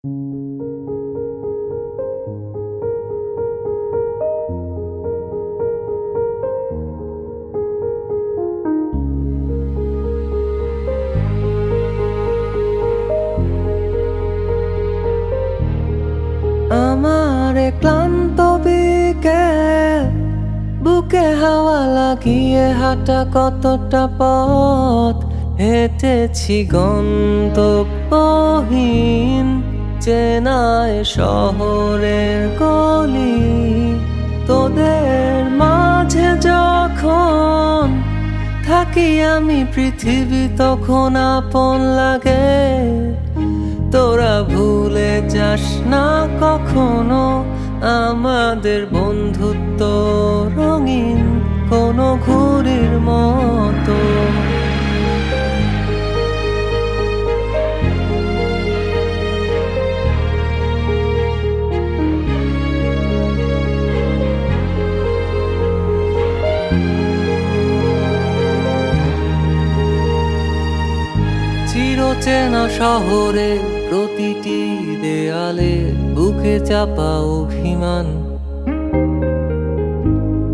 আমার ক্লান্ত বিকেল, বুকে হাওয়া লাগিয়ে হাঁটা কতটা পথ হেঁটেছি গন্তব্যহীন চেনায় শহরের গলি। তোদের মাঝে যখন থাকি আমি, পৃথিবী তখন আপন লাগে। তোরা ভুলে যাস না কখনো আমাদের বন্ধুত্ব রঙিন কোনো ঘুড়ির মতো। চিরচেনা শহরে প্রতিটি দেয়ালে বুকে চাপা অভিমান,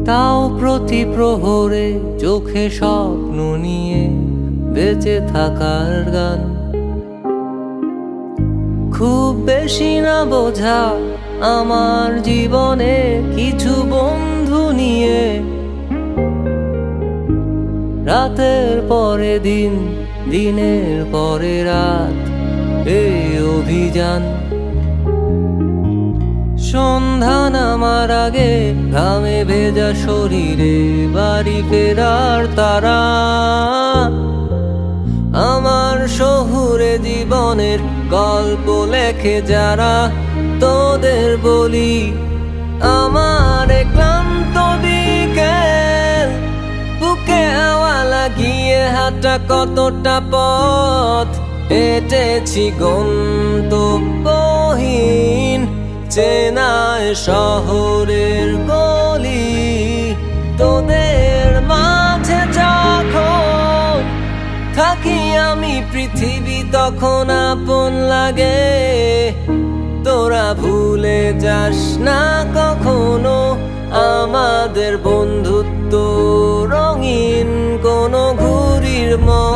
তাও প্রতি প্রহরে চোখে স্বপ্ন নিয়ে বেঁচে থাকার গান। খুব বেশি না বোঝা আমার জীবনে কিছু বন্ধু নিয়ে, রাতের পরে দিন, দিনের পরে রাত এই অভিযান। সন্ধ্যা নামার আগে ঘামে ভেজা শরীরে বাড়ি ফেরার তারা। আমার শহুরে জীবনের গল্প লেখে যারা, তোদের বলি আমার ক্লান্ত বিকেল, বুকে হাওয়া লাগিয়ে হাঁটা কতটা পথ হেঁটেছি গন্তব্যহীন চেনায় শহরের গলি। তোদের মাঝে যখন থাকি আমি, পৃথিবী তখন আপন লাগে। তোরা ভুলে যাস না কখনো আমাদের বন্ধুত্ব রঙিন কোনো ঘুড়ির মতো।